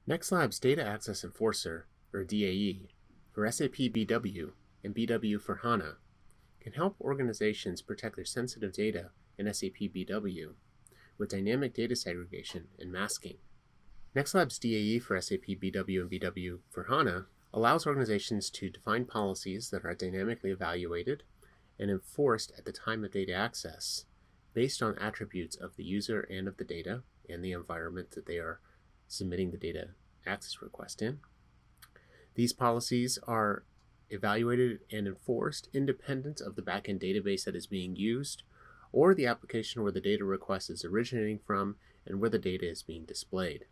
NextLabs Data Access Enforcer, or DAE, for SAP BW and BW4 HANA can help organizations protect their sensitive data in SAP BW with dynamic data segregation and masking. NextLabs DAE for SAP BW and BW4 HANA allows organizations to define policies that are dynamically evaluated and enforced at the time of data access based on attributes of the user and of the data and the environment that they are submitting the data access request in. These policies are evaluated and enforced independent of the backend database that is being used or the application where the data request is originating from and where the data is being displayed.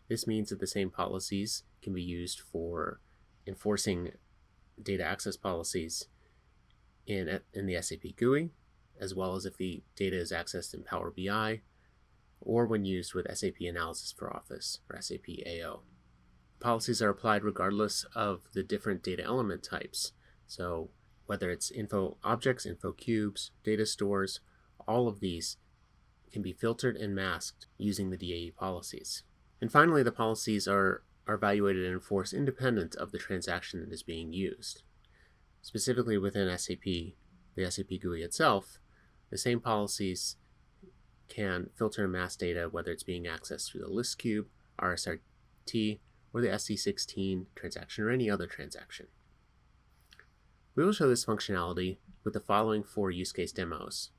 This means that the same policies can be used for enforcing data access policies in the SAP GUI, as well as if the data is accessed in Power BI, or when used with SAP Analysis for Office, or SAP AO. Policies are applied regardless of the different data element types. So whether it's info objects, info cubes, data stores, all of these can be filtered and masked using the DAE policies. And finally, the policies are evaluated and enforced independent of the transaction that is being used. Specifically within SAP, the SAP GUI itself, the same policies can filter and mask data whether it's being accessed through the list cube, RSRT, or the SC16 transaction or any other transaction. We will show this functionality with the following 4 use case demos.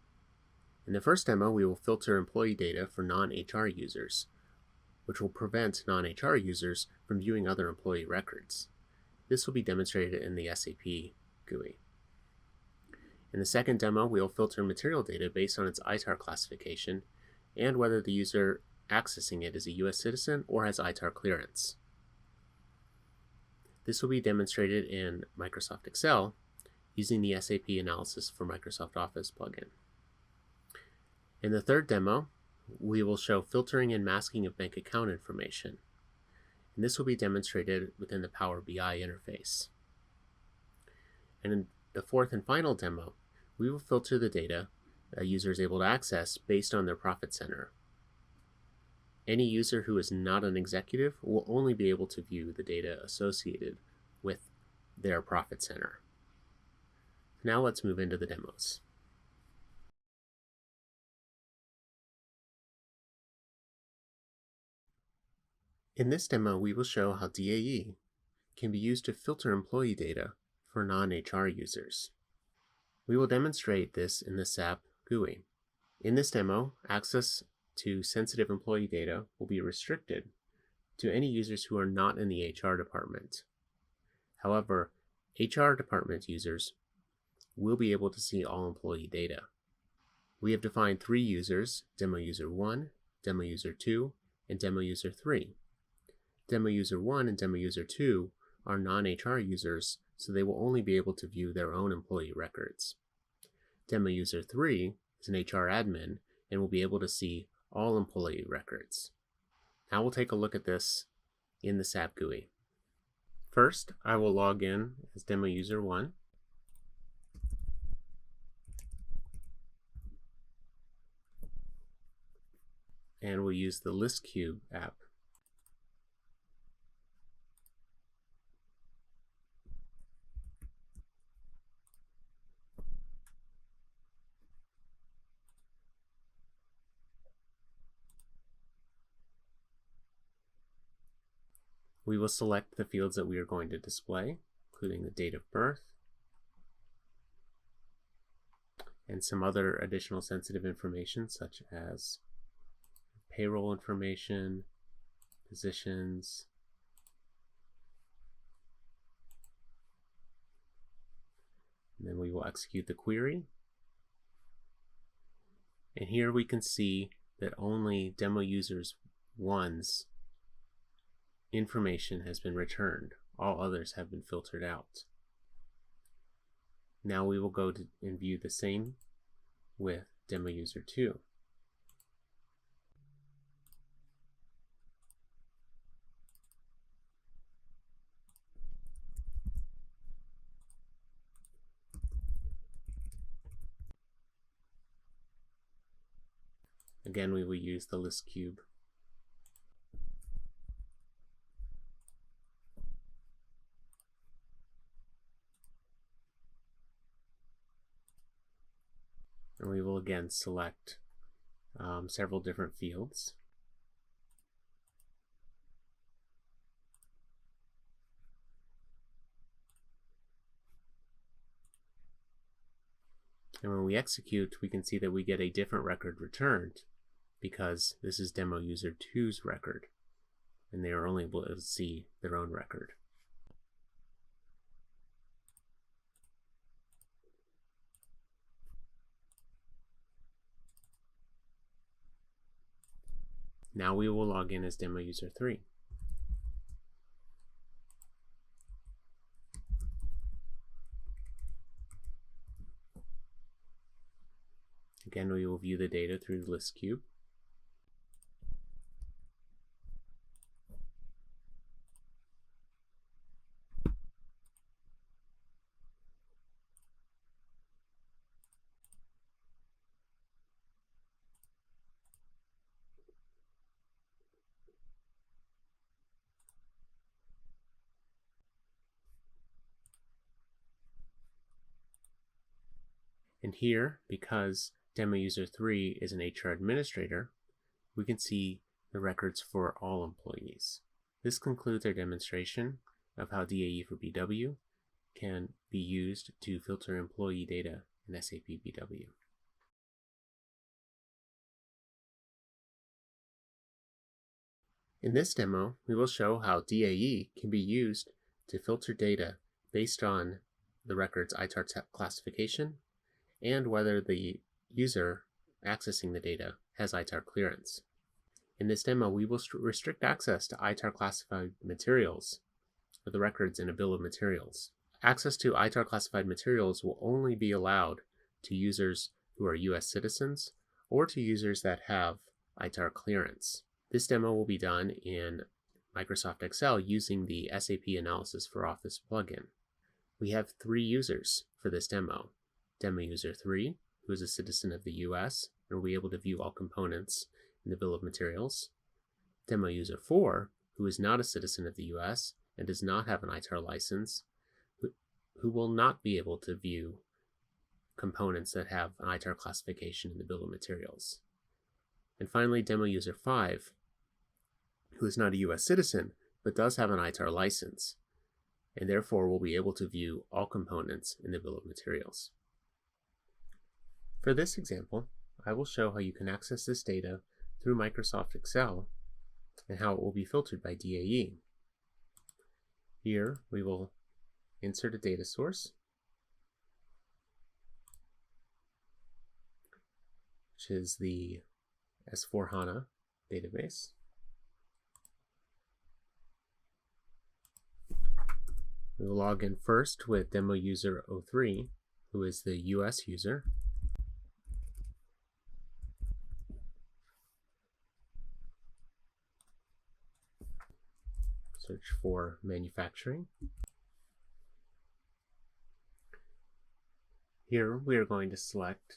In the first demo, we will filter employee data for non-HR users, which will prevent non-HR users from viewing other employee records. This will be demonstrated in the SAP GUI. In the second demo, we will filter material data based on its ITAR classification and whether the user accessing it is a US citizen or has ITAR clearance. This will be demonstrated in Microsoft Excel using the SAP Analysis for Microsoft Office plugin. In the third demo, we will show filtering and masking of bank account information, and this will be demonstrated within the Power BI interface. And in the fourth and final demo, we will filter the data a user is able to access based on their profit center. Any user who is not an executive will only be able to view the data associated with their profit center. Now let's move into the demos. In this demo, we will show how DAE can be used to filter employee data for non-HR users. We will demonstrate this in the SAP GUI. In this demo, access to sensitive employee data will be restricted to any users who are not in the HR department. However, HR department users will be able to see all employee data. We have defined 3 users, Demo User 1, Demo User 2, and Demo User 3. Demo User 1 and Demo User 2 are non-HR users, so they will only be able to view their own employee records. Demo User 3 is an HR admin and will be able to see all employee records. Now we'll take a look at this in the SAP GUI. First, I will log in as Demo User 1. And we'll use the List Cube app. We will select the fields that we are going to display, including the date of birth and some other additional sensitive information such as payroll information, positions, and then we will execute the query. And here we can see that only Demo Users 1's information has been returned. All others have been filtered out. Now we will go and view the same with Demo User 2. Again, we will use the list cube. And we will again select several different fields. And when we execute, we can see that we get a different record returned because this is demo user 2's record, and they are only able to see their own record. Now we will log in as demo user 3. Again, we will view the data through the list cube. And here, because demo user 3 is an HR administrator, we can see the records for all employees. This concludes our demonstration of how DAE for BW can be used to filter employee data in SAP BW. In this demo, we will show how DAE can be used to filter data based on the record's ITAR classification and whether the user accessing the data has ITAR clearance. In this demo, we will restrict access to ITAR classified materials for the records in a bill of materials. Access to ITAR classified materials will only be allowed to users who are US citizens or to users that have ITAR clearance. This demo will be done in Microsoft Excel using the SAP Analysis for Office plugin. We have 3 users for this demo. Demo user 3, who is a citizen of the US and will be able to view all components in the bill of materials. Demo user 4, who is not a citizen of the US and does not have an ITAR license, who will not be able to view components that have an ITAR classification in the bill of materials. And finally, demo user 5, who is not a US citizen but does have an ITAR license, and therefore will be able to view all components in the bill of materials. For this example, I will show how you can access this data through Microsoft Excel and how it will be filtered by DAE. Here we will insert a data source, which is the S4 HANA database. We will log in first with demo user 03, who is the US user. Search for manufacturing. Here we are going to select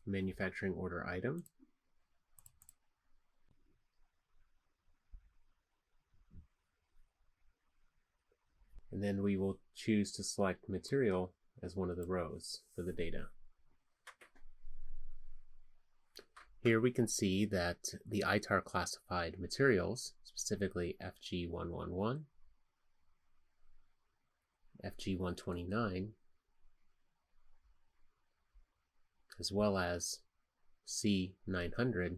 manufacturing order item. And then we will choose to select material as one of the rows for the data. Here we can see that the ITAR classified materials, specifically FG111, FG129, as well as C900,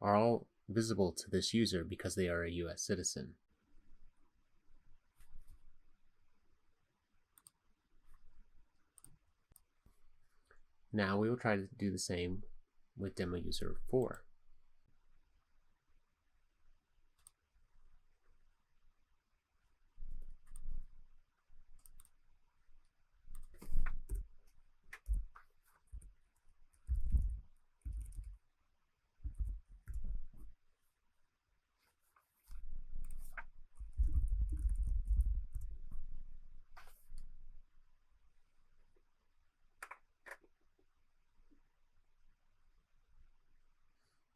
are all visible to this user because they are a US citizen. Now we will try to do the same with demo user 4.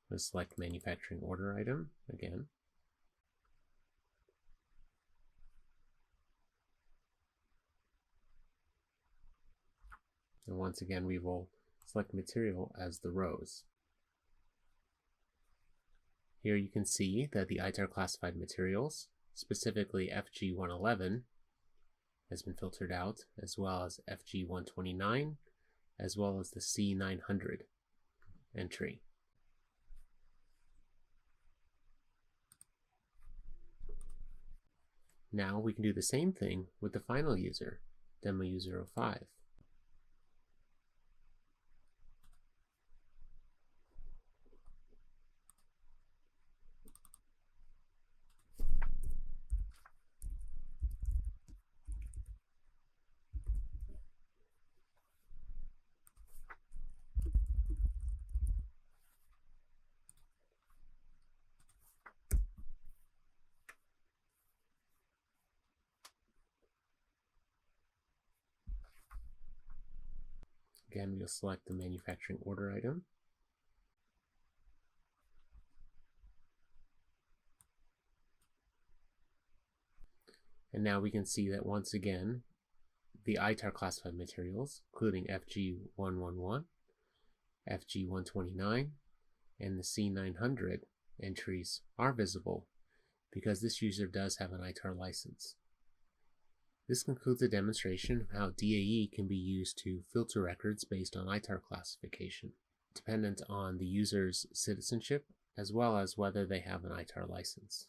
We'll select manufacturing order item again. And once again, we will select material as the rows. Here you can see that the ITAR classified materials, specifically FG111, has been filtered out, as well as FG129, as well as the C900 entry. Now we can do the same thing with the final user, Demo User 05. Again, we'll select the manufacturing order item. And now we can see that once again, the ITAR classified materials, including FG111, FG129, and the C900 entries are visible because this user does have an ITAR license. This concludes a demonstration of how DAE can be used to filter records based on ITAR classification, dependent on the user's citizenship, as well as whether they have an ITAR license.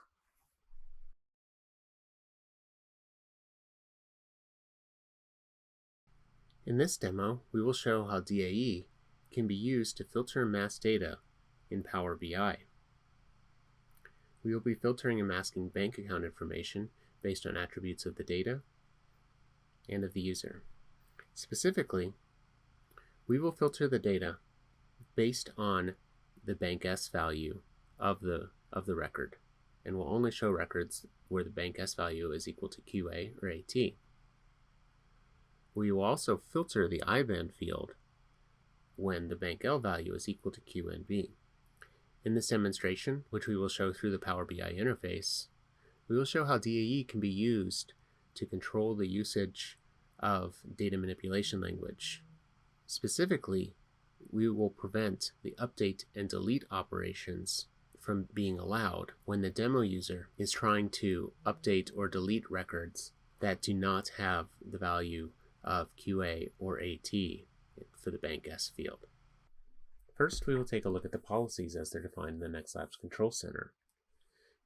In this demo, we will show how DAE can be used to filter and mask data in Power BI. We will be filtering and masking bank account information based on attributes of the data and of the user. Specifically, we will filter the data based on the bank S value of the record, and will only show records where the bank S value is equal to QA or AT. We will also filter the IBAN field when the bank L value is equal to QNB. In this demonstration, which we will show through the Power BI interface, we will show how DAE can be used to control the usage of data manipulation language. Specifically, we will prevent the update and delete operations from being allowed when the demo user is trying to update or delete records that do not have the value of QA or AT for the bank S field. First, we will take a look at the policies as they're defined in the NextLabs Control Center.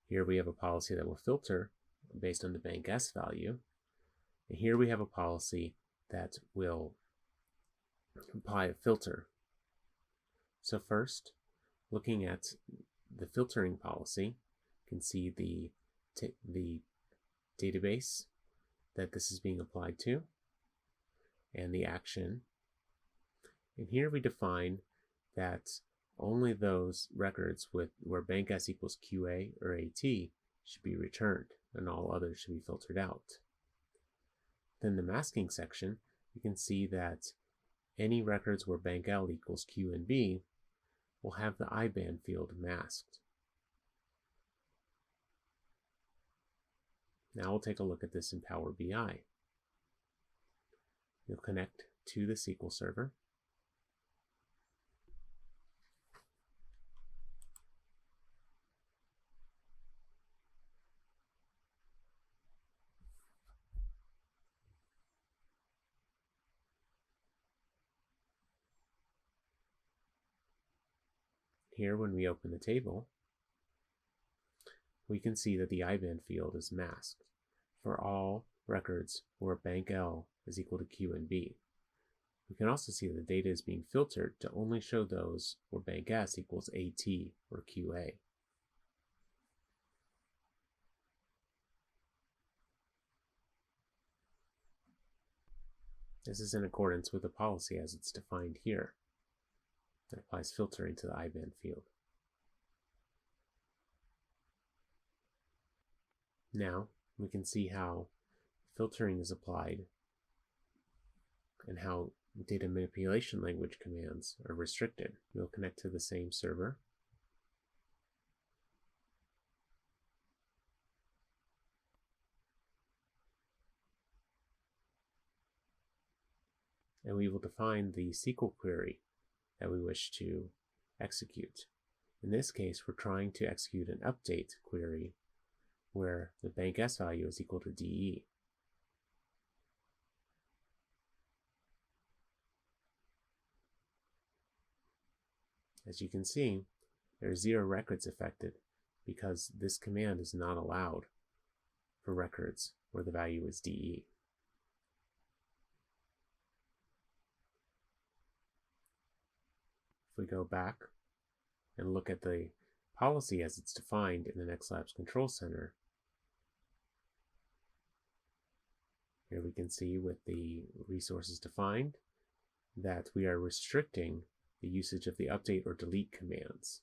Here we have a policy that will filter based on the bank S value. And here we have a policy that will apply a filter. So first, looking at the filtering policy, you can see the database that this is being applied to and the action. And here we define that only those records where bank S equals QA or AT should be returned, and all others should be filtered out. Then the masking section, you can see that any records where bank L equals Q and B will have the IBAN field masked. Now we'll take a look at this in Power BI. You'll connect to the SQL Server. Here, when we open the table, we can see that the IBAN field is masked for all records where bank L is equal to Q and B. We can also see that the data is being filtered to only show those where bank S equals AT or QA. This is in accordance with the policy as it's defined here. That applies filtering to the IBAN field. Now we can see how filtering is applied and how data manipulation language commands are restricted. We'll connect to the same server. and we will define the SQL query that we wish to execute. In this case, we're trying to execute an update query where the bank S value is equal to DE. As you can see, there are 0 records affected because this command is not allowed for records where the value is DE. If we go back and look at the policy as it's defined in the NextLabs Control Center, here we can see with the resources defined that we are restricting the usage of the update or delete commands,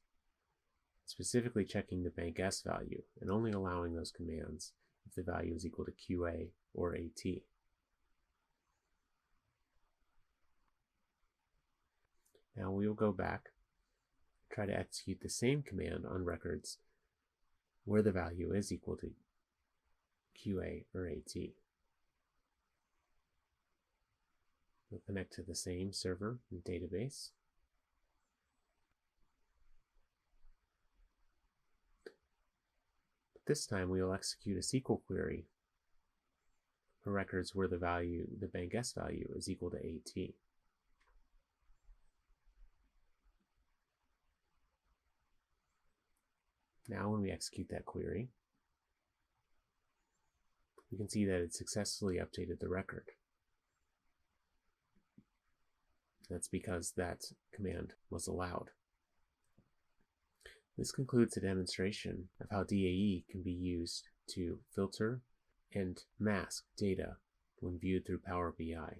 specifically checking the bank S value and only allowing those commands if the value is equal to QA or AT. Now we will go back, try to execute the same command on records where the value is equal to QA or AT. We'll connect to the same server and database. This time we will execute a SQL query for records where the bank S value is equal to AT. Now when we execute that query, we can see that it successfully updated the record. That's because that command was allowed. This concludes a demonstration of how DAE can be used to filter and mask data when viewed through Power BI.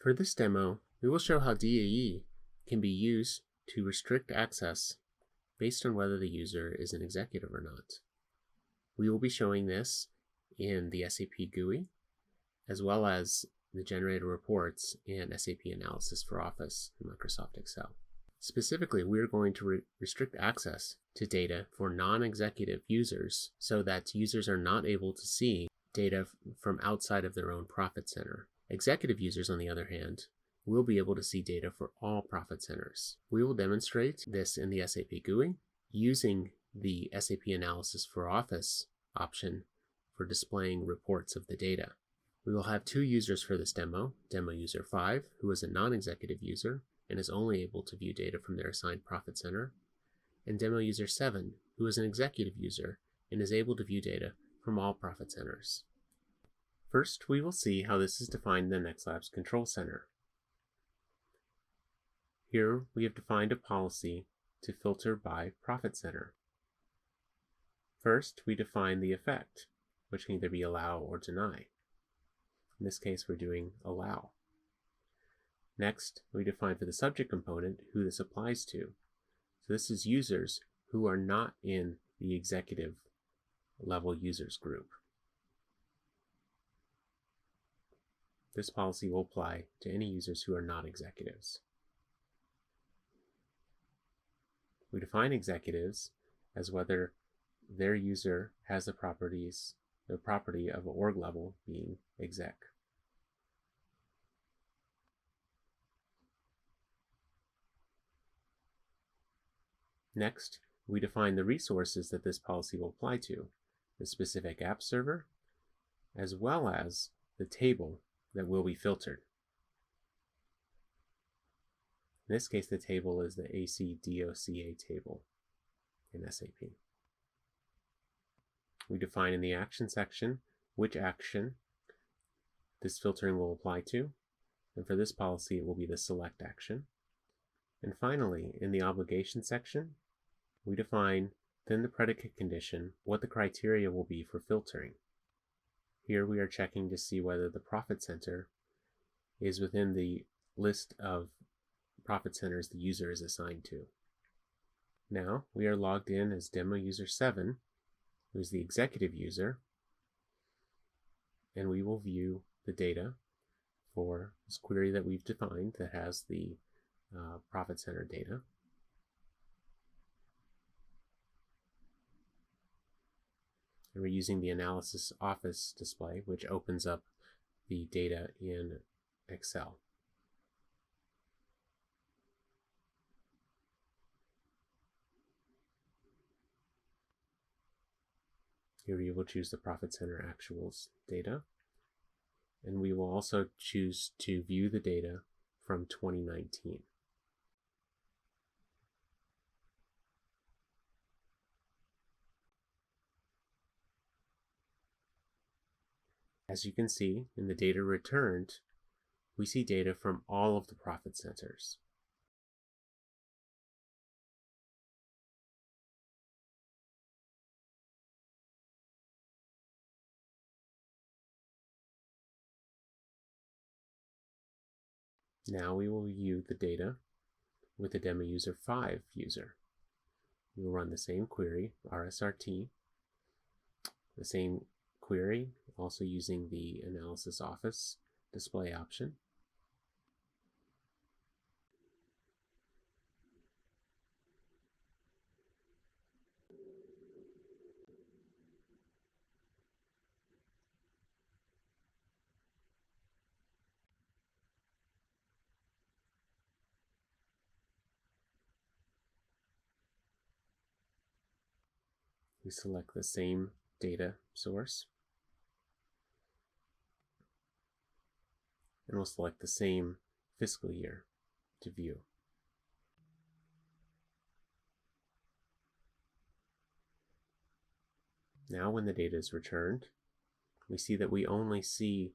For this demo, we will show how DAE can be used to restrict access based on whether the user is an executive or not. We will be showing this in the SAP GUI, as well as the generated reports and SAP Analysis for Office and Microsoft Excel. Specifically, we are going to restrict access to data for non-executive users so that users are not able to see data from outside of their own profit center. Executive users, on the other hand, will be able to see data for all profit centers. We will demonstrate this in the SAP GUI using the SAP Analysis for Office option for displaying reports of the data. We will have 2 users for this demo, Demo User 5, who is a non-executive user and is only able to view data from their assigned profit center, and Demo User 7, who is an executive user and is able to view data from all profit centers. First, we will see how this is defined in the NextLabs Control Center. Here, we have defined a policy to filter by profit center. First, we define the effect, which can either be allow or deny. In this case, we're doing allow. Next, we define for the subject component who this applies to. So this is users who are not in the executive level users group. This policy will apply to any users who are not executives. We define executives as whether their user has the property of org level being exec. Next, we define the resources that this policy will apply to, the specific app server, as well as the table that will be filtered. In this case, the table is the ACDOCA table in SAP. We define in the action section which action this filtering will apply to, and for this policy it will be the select action. And finally, in the obligation section, we define within the predicate condition what the criteria will be for filtering. Here we are checking to see whether the profit center is within the list of profit centers the user is assigned to. Now we are logged in as Demo User 7, who is the executive user, and we will view the data for this query that we've defined that has the profit center data. And we're using the Analysis Office display, which opens up the data in Excel. Here you will choose the Profit Center Actuals data, and we will also choose to view the data from 2019. As you can see, in the data returned, we see data from all of the profit centers. Now we will view the data with the Demo User 5 user. We will run the same query, RSRT, the same query, also using the Analysis Office display option. We select the same data source, and we'll select the same fiscal year to view. Now when the data is returned, we see that we only see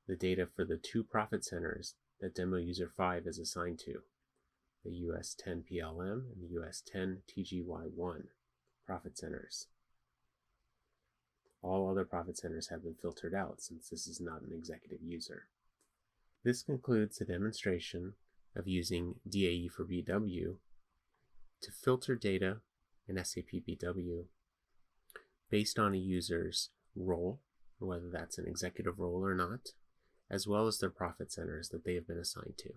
the data for the two profit centers that Demo User 5 is assigned to, the US 10 PLM and the US 10 TGY1 profit centers. All other profit centers have been filtered out since this is not an executive user. This concludes the demonstration of using DAE for BW to filter data in SAP BW based on a user's role, whether that's an executive role or not, as well as their profit centers that they have been assigned to.